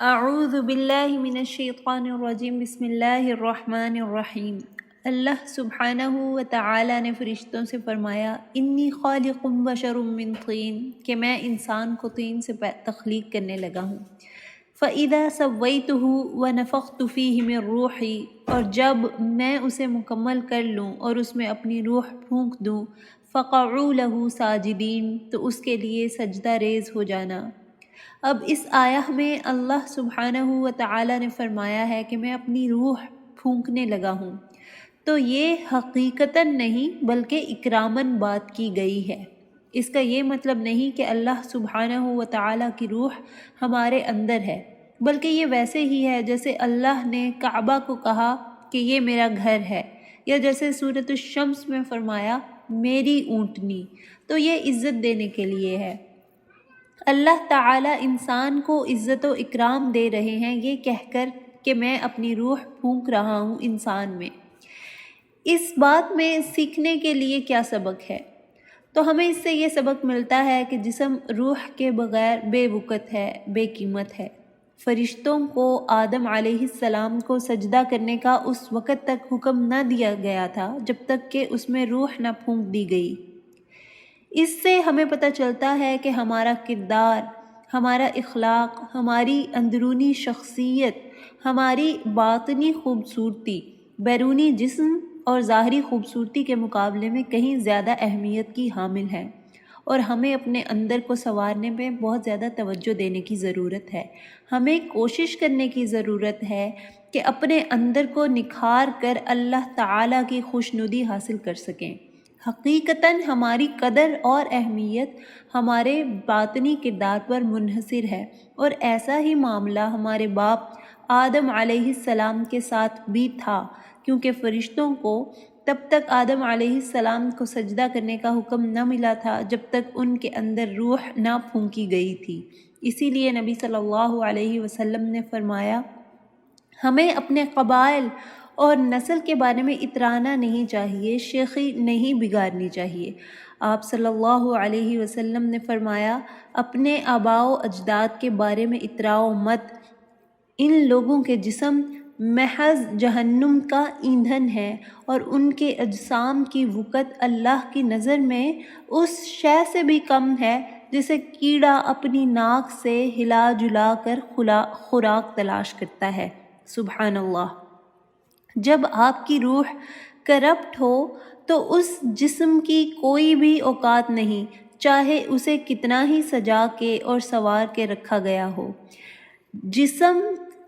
اعوذ باللہ من الشیطان الرجیم بسم اللہ الرحمن الرحیم۔ اللہ سبحانہ و تعالی نے فرشتوں سے فرمایا انی خالق بشر من طین، کہ میں انسان کو طین سے تخلیق کرنے لگا ہوں۔ فَإِذَا سَوَّيْتُهُ وَنَفَخْتُ فِيهِ مِن رُوحِي، اور جب میں اسے مکمل کر لوں اور اس میں اپنی روح پھونک دوں، فَقَعُوا لَهُ سَاجِدِينَ، تو اس کے لیے سجدہ ریز ہو جانا۔ اب اس آیہ میں اللہ سبحانہ و تعالی نے فرمایا ہے کہ میں اپنی روح پھونکنے لگا ہوں، تو یہ حقیقتاً نہیں بلکہ اکراماً بات کی گئی ہے۔ اس کا یہ مطلب نہیں کہ اللہ سبحانہ و تعالی کی روح ہمارے اندر ہے، بلکہ یہ ویسے ہی ہے جیسے اللہ نے کعبہ کو کہا کہ یہ میرا گھر ہے، یا جیسے سورۃ الشمس میں فرمایا میری اونٹنی، تو یہ عزت دینے کے لیے ہے۔ اللہ تعالیٰ انسان کو عزت و اکرام دے رہے ہیں یہ کہہ کر کہ میں اپنی روح پھونک رہا ہوں انسان میں۔ اس بات میں سیکھنے کے لیے کیا سبق ہے؟ تو ہمیں اس سے یہ سبق ملتا ہے کہ جسم روح کے بغیر بے وقت ہے، بے قیمت ہے۔ فرشتوں کو آدم علیہ السلام کو سجدہ کرنے کا اس وقت تک حکم نہ دیا گیا تھا جب تک کہ اس میں روح نہ پھونک دی گئی۔ اس سے ہمیں پتہ چلتا ہے کہ ہمارا کردار، ہمارا اخلاق، ہماری اندرونی شخصیت، ہماری باطنی خوبصورتی بیرونی جسم اور ظاہری خوبصورتی کے مقابلے میں کہیں زیادہ اہمیت کی حامل ہے، اور ہمیں اپنے اندر کو سنوارنے میں بہت زیادہ توجہ دینے کی ضرورت ہے۔ ہمیں کوشش کرنے کی ضرورت ہے کہ اپنے اندر کو نکھار کر اللہ تعالیٰ کی خوشنودی حاصل کر سکیں۔ حقیقتاً ہماری قدر اور اہمیت ہمارے باطنی کردار پر منحصر ہے، اور ایسا ہی معاملہ ہمارے باپ آدم علیہ السلام کے ساتھ بھی تھا، کیونکہ فرشتوں کو تب تک آدم علیہ السلام کو سجدہ کرنے کا حکم نہ ملا تھا جب تک ان کے اندر روح نہ پھونکی گئی تھی۔ اسی لیے نبی صلی اللہ علیہ وسلم نے فرمایا ہمیں اپنے قبائل اور نسل کے بارے میں اترانا نہیں چاہیے، شیخی نہیں بگاڑنی چاہیے۔ آپ صلی اللہ علیہ وسلم نے فرمایا اپنے آباء و اجداد کے بارے میں اتراؤ مت، ان لوگوں کے جسم محض جہنم کا ایندھن ہے، اور ان کے اجسام کی وقت اللہ کی نظر میں اس شے سے بھی کم ہے جسے کیڑا اپنی ناک سے ہلا جلا کر خوراک تلاش کرتا ہے۔ سبحان اللہ۔ جب آپ کی روح کرپٹ ہو تو اس جسم کی کوئی بھی اوقات نہیں، چاہے اسے کتنا ہی سجا کے اور سنوار کے رکھا گیا ہو۔ جسم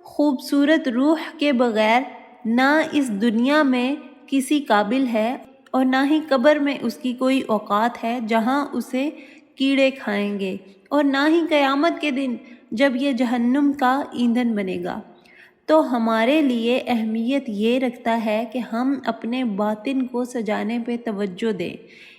خوبصورت روح کے بغیر نہ اس دنیا میں کسی قابل ہے، اور نہ ہی قبر میں اس کی کوئی اوقات ہے جہاں اسے کیڑے کھائیں گے، اور نہ ہی قیامت کے دن جب یہ جہنم کا ایندھن بنے گا۔ تو ہمارے لیے اہمیت یہ رکھتا ہے کہ ہم اپنے باطن کو سجانے پہ توجہ دیں،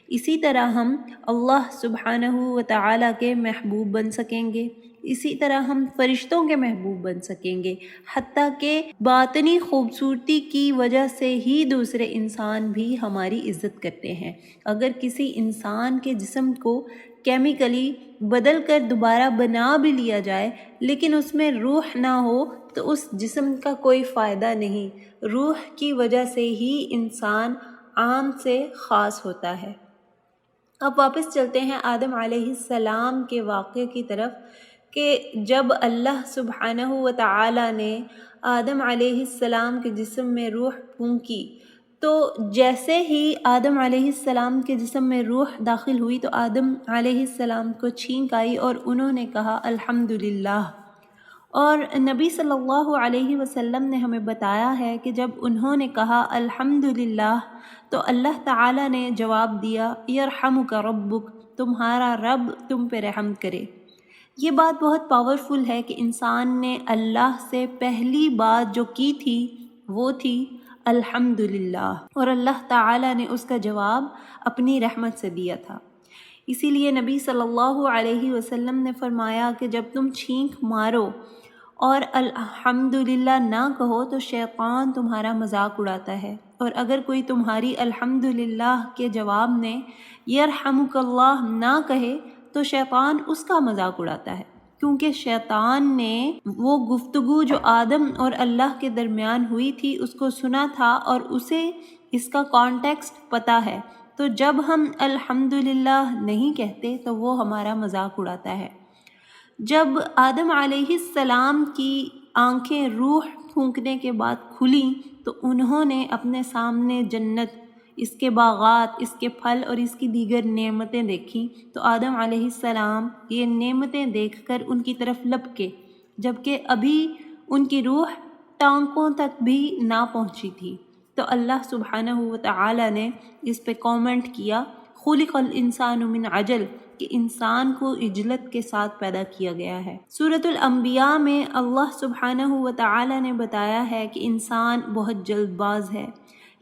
اسی طرح ہم اللہ سبحانہ و تعالیٰ کے محبوب بن سکیں گے، اسی طرح ہم فرشتوں کے محبوب بن سکیں گے، حتیٰ کہ باطنی خوبصورتی کی وجہ سے ہی دوسرے انسان بھی ہماری عزت کرتے ہیں۔ اگر کسی انسان کے جسم کو کیمیکلی بدل کر دوبارہ بنا بھی لیا جائے لیکن اس میں روح نہ ہو تو اس جسم کا کوئی فائدہ نہیں۔ روح کی وجہ سے ہی انسان عام سے خاص ہوتا ہے۔ اب واپس چلتے ہیں آدم علیہ السلام کے واقعے کی طرف، کہ جب اللہ سبحانہ و تعالی نے آدم علیہ السلام کے جسم میں روح پھونکی، تو جیسے ہی آدم علیہ السلام کے جسم میں روح داخل ہوئی تو آدم علیہ السلام کو چھینک آئی اور انہوں نے کہا الحمدللہ۔ اور نبی صلی اللہ علیہ وسلم نے ہمیں بتایا ہے کہ جب انہوں نے کہا الحمدللہ تو اللہ تعالیٰ نے جواب دیا یرحمک ربک، تمہارا رب تم پہ رحم کرے۔ یہ بات بہت پاورفل ہے کہ انسان نے اللہ سے پہلی بات جو کی تھی وہ تھی الحمدللہ، اور اللہ تعالیٰ نے اس کا جواب اپنی رحمت سے دیا تھا۔ اسی لیے نبی صلی اللہ علیہ وسلم نے فرمایا کہ جب تم چھینک مارو اور الحمدللہ نہ کہو تو شیطان تمہارا مذاق اڑاتا ہے، اور اگر کوئی تمہاری الحمدللہ کے جواب میں یرحمک اللہ نہ کہے تو شیطان اس کا مذاق اڑاتا ہے۔ کیونکہ شیطان نے وہ گفتگو جو آدم اور اللہ کے درمیان ہوئی تھی اس کو سنا تھا اور اسے اس کا کانٹیکسٹ پتہ ہے، تو جب ہم الحمدللہ نہیں کہتے تو وہ ہمارا مذاق اڑاتا ہے۔ جب آدم علیہ السلام کی آنکھیں روح پھونکنے کے بعد کھلیں تو انہوں نے اپنے سامنے جنت، اس کے باغات، اس کے پھل اور اس کی دیگر نعمتیں دیکھیں تو آدم علیہ السلام یہ نعمتیں دیکھ کر ان کی طرف لپکے، جبکہ ابھی ان کی روح ٹانکوں تک بھی نہ پہنچی تھی۔ تو اللہ سبحانہ وتعالی نے اس پہ کامنٹ کیا، خلق الانسان من عجل، کہ انسان کو عجلت کے ساتھ پیدا کیا گیا ہے۔ سورۃ الانبیاء میں اللہ سبحانہ وتعالی نے بتایا ہے کہ انسان بہت جلد باز ہے،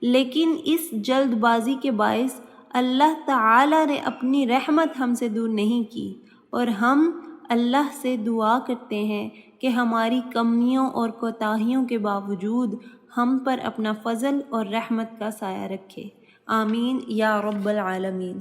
لیکن اس جلد بازی کے باعث اللہ تعالی نے اپنی رحمت ہم سے دور نہیں کی، اور ہم اللہ سے دعا کرتے ہیں کہ ہماری کمیوں اور کوتاہیوں کے باوجود ہم پر اپنا فضل اور رحمت کا سایہ رکھے۔ آمین یا رب العالمین۔